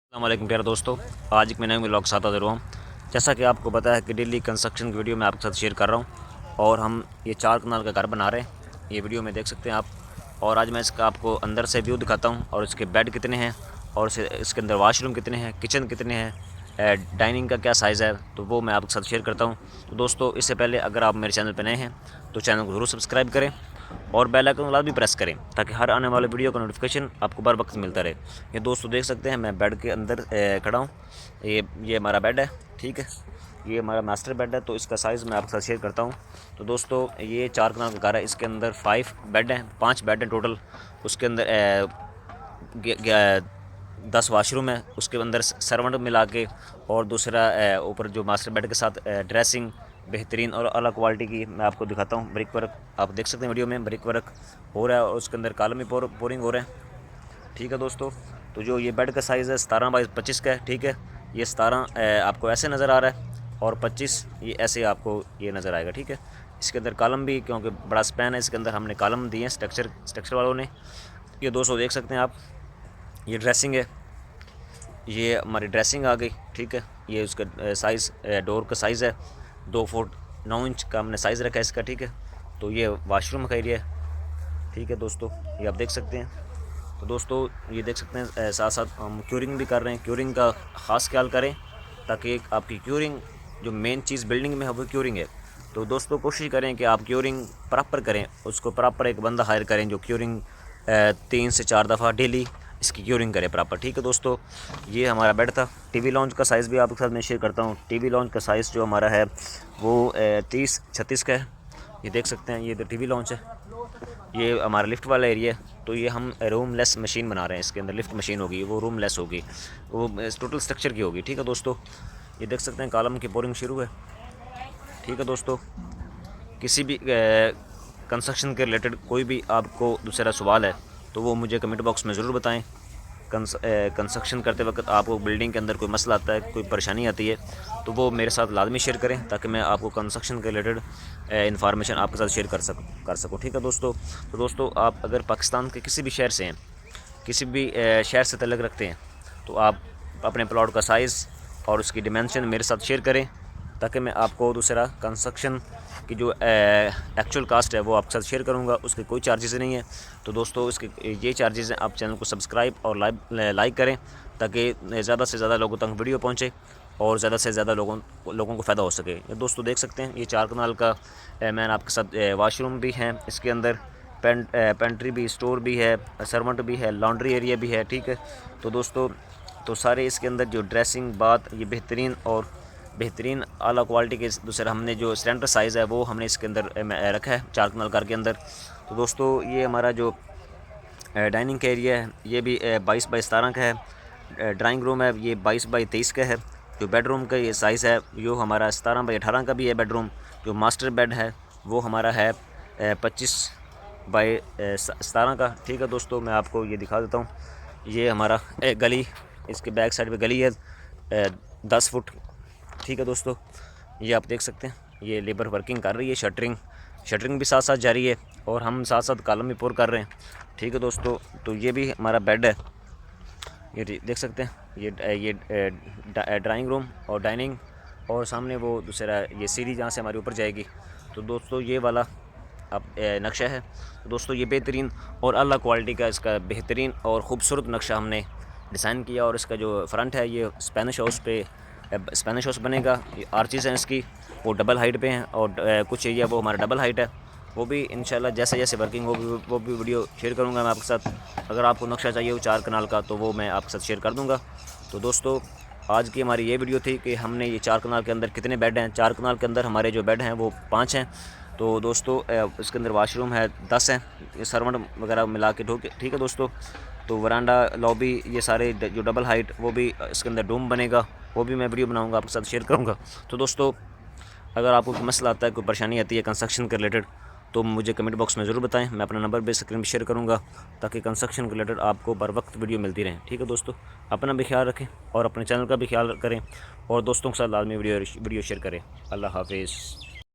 अस्सलाम वालेकुम प्यारे दोस्तों, आज एक मैं नए व्लॉग के साथ हाज़िर हुआ हूँ। जैसा कि आपको पता है कि डेली कंस्ट्रक्शन की वीडियो मैं आपके साथ शेयर कर रहा हूँ और हम ये 4 कनाल का घर बना रहे हैं। ये वीडियो में देख सकते हैं आप। और आज मैं इसका आपको अंदर से व्यू दिखाता हूँ और इसके बेड कितने हैं और इसके अंदर वाशरूम कितने हैं, किचन कितने हैं, डाइनिंग का क्या साइज़ है, तो वो मैं आपके साथ शेयर करता हूँ। तो दोस्तों, इससे पहले अगर आप मेरे चैनल पर नए हैं तो चैनल को ज़रूर सब्सक्राइब करें और बेल आइकन वाला भी प्रेस करें ताकि हर आने वाले वीडियो का नोटिफिकेशन आपको बर वक्त मिलता रहे। ये दोस्तों देख सकते हैं, मैं बेड के अंदर खड़ा हूँ। ये हमारा बेड है, ठीक है। ये हमारा मास्टर बेड है, तो इसका साइज़ मैं आपके साथ शेयर करता हूँ। तो दोस्तों, ये 4 कनाल का घर है। इसके अंदर 5 बेड हैं, 5 बेड हैं टोटल। उसके अंदर 10 वाशरूम है। उसके अंदर सर्वेंट मिला के और दूसरा ऊपर जो मास्टर बेड के साथ ड्रेसिंग बेहतरीन और अलग क्वालिटी की मैं आपको दिखाता हूँ। ब्रिक वर्क आप देख सकते हैं, वीडियो में ब्रिक वर्क हो रहा है और उसके अंदर कॉलम भी पोरिंग हो रहे हैं, ठीक है दोस्तों। तो जो ये बेड का साइज़ है 17x25 का है, ठीक है। ये 17 आपको ऐसे नज़र आ रहा है और 25 ये ऐसे आपको ये नज़र आएगा, ठीक है। इसके अंदर कॉलम भी, क्योंकि बड़ा स्पैन है, इसके अंदर हमने कॉलम दिए हैं स्ट्रक्चर वालों ने। ये दोस्तों देख सकते हैं आप, ये ड्रेसिंग है, ये हमारी ड्रेसिंग आ गई, ठीक है। ये उसका साइज़, डोर का साइज़ है 2 फुट 9 इंच का हमने साइज़ रखा है इसका, ठीक है। तो ये वाशरूम का एरिया है, ठीक है दोस्तों, ये आप देख सकते हैं। तो दोस्तों, ये देख सकते हैं, साथ साथ हम क्यूरिंग भी कर रहे हैं। क्यूरिंग का ख़ास ख्याल करें ताकि आपकी क्यूरिंग, जो मेन चीज़ बिल्डिंग में है वो क्यूरिंग है। तो दोस्तों, कोशिश करें कि आप क्यूरिंग प्रॉपर करें, उसको प्रॉपर एक बंदा हायर करें जो क्यूरिंग 3 से 4 दफ़ा डेली इसकी क्यूरिंग करे प्रॉपर, ठीक है दोस्तों। ये हमारा बेड था। टीवी लॉन्च का साइज़ भी आपके साथ मैं शेयर करता हूँ। टीवी लॉन्च का साइज़ जो हमारा है वो 30-36 का है। ये देख सकते हैं, ये तो टीवी लॉन्च है। ये हमारा लिफ्ट वाला एरिया है। तो ये हम रूम लेस मशीन बना रहे हैं। इसके अंदर लिफ्ट मशीन होगी, वो रूम लेस होगी, वो टोटल स्ट्रक्चर की होगी, ठीक है दोस्तों। ये देख सकते हैं, कॉलम की बोरिंग शुरू है, ठीक है दोस्तों। किसी भी कंस्ट्रक्शन के रिलेटेड कोई भी आपको दूसरा सवाल है तो वो मुझे कमेंट बॉक्स में ज़रूर बताएं। कंस्ट्रक्शन करते वक्त आपको बिल्डिंग के अंदर कोई मसला आता है, कोई परेशानी आती है, तो वो मेरे साथ लाजमी शेयर करें ताकि मैं आपको कंस्ट्रक्शन के रिलेटेड इन्फॉर्मेशन आपके साथ शेयर कर सकूँ, ठीक है दोस्तों। तो दोस्तों, आप अगर पाकिस्तान के किसी भी शहर से हैं, किसी भी शहर से तल्लुक़ रखते हैं, तो आप अपने प्लॉट का साइज़ और उसकी डिमेंशन मेरे साथ शेयर करें ताकि मैं आपको दूसरा कंस्ट्रक्शन की जो एक्चुअल कास्ट है वो आपके साथ शेयर करूंगा। उसके कोई चार्जेस नहीं है। तो दोस्तों, इसके ये चार्जेस हैं, आप चैनल को सब्सक्राइब और लाइक करें ताकि ज़्यादा से ज़्यादा लोगों तक वीडियो पहुंचे और ज़्यादा से ज़्यादा लोगों को फ़ायदा हो सके। ये दोस्तों देख सकते हैं, ये 4 कनाल का मैंने आपके साथ वाशरूम भी हैं, इसके अंदर पेंट्री भी, स्टोर भी है, सर्वेंट भी है, लॉन्ड्री एरिया भी है, ठीक है। तो दोस्तों, तो सारे इसके अंदर जो ड्रेसिंग बात, ये बेहतरीन आला क्वालिटी के दूसरा हमने जो स्टैंडर्ड साइज़ है वो हमने इसके अंदर रखा है 4 कनाल घर के अंदर। तो दोस्तों, ये हमारा जो डाइनिंग का एरिया है ये भी 22x17 का है। ड्राइंग रूम है, ये 22x23 का है। जो बेडरूम का ये साइज़ है जो हमारा 17x18 का भी है। बेडरूम जो मास्टर बेड है वो हमारा है 25x17 का, ठीक है दोस्तों। मैं आपको ये दिखा देता हूँ, ये हमारा गली, इसके बैक साइड पे गली है 10 फुट, ठीक है दोस्तों। ये आप देख सकते हैं, ये लेबर वर्किंग कर रही है, शटरिंग भी साथ साथ जारी है और हम साथ साथ कॉलम भी पोर कर रहे हैं, ठीक है दोस्तों। तो ये भी हमारा बेड है, ये देख सकते हैं। ये ड्राइंग रूम और डाइनिंग और सामने वो दूसरा ये सीढ़ी जहाँ से हमारी ऊपर जाएगी। तो दोस्तों, ये वाला अब नक्शा है। तो दोस्तों, ये बेहतरीन और अला क्वालिटी का इसका बेहतरीन और ख़ूबसूरत नक्शा हमने डिज़ाइन किया और इसका जो फ्रंट है ये स्पेनिश हाउस बनेगा। ये आर्चेज़ हैं इसकी, वो डबल हाइट पे हैं और कुछ एरिया वो हमारा डबल हाइट है। वो भी इंशाल्लाह जैसे जैसे वर्किंग होगी वो भी वीडियो शेयर करूंगा मैं आपके साथ। अगर आपको नक्शा चाहिए वो 4 कनाल का तो वो मैं आपके साथ शेयर कर दूंगा। तो दोस्तों, आज की हमारी ये वीडियो थी कि हमने ये 4 कनाल के अंदर कितने बेड हैं। 4 कनाल के अंदर हमारे जो बेड हैं वो 5 हैं। तो दोस्तों, इसके अंदर वाशरूम है 10 हैं, ये सर्वेंट वगैरह मिला के, ठीक है दोस्तों। तो वरांडा, लॉबी, ये सारे जो डबल हाइट, वो भी इसके अंदर डूम बनेगा, वो भी मैं वीडियो बनाऊंगा आपके साथ शेयर करूंगा। तो दोस्तों, अगर आपको कोई मसला आता है, कोई परेशानी आती है कंस्ट्रक्शन के रिलेटेड, तो मुझे कमेंट बॉक्स में ज़रूर बताएं। मैं अपना नंबर भी स्क्रीन पर शेयर करूंगा ताकि कंस्ट्रक्शन के रिलेटेड आपको बर वक्त वीडियो मिलती रहे, ठीक है दोस्तों। अपना भी ख्याल रखें और अपने चैनल का भी ख्याल करें और दोस्तों के साथ लाजमी वीडियो शेयर करें। अल्लाह हाफिज़।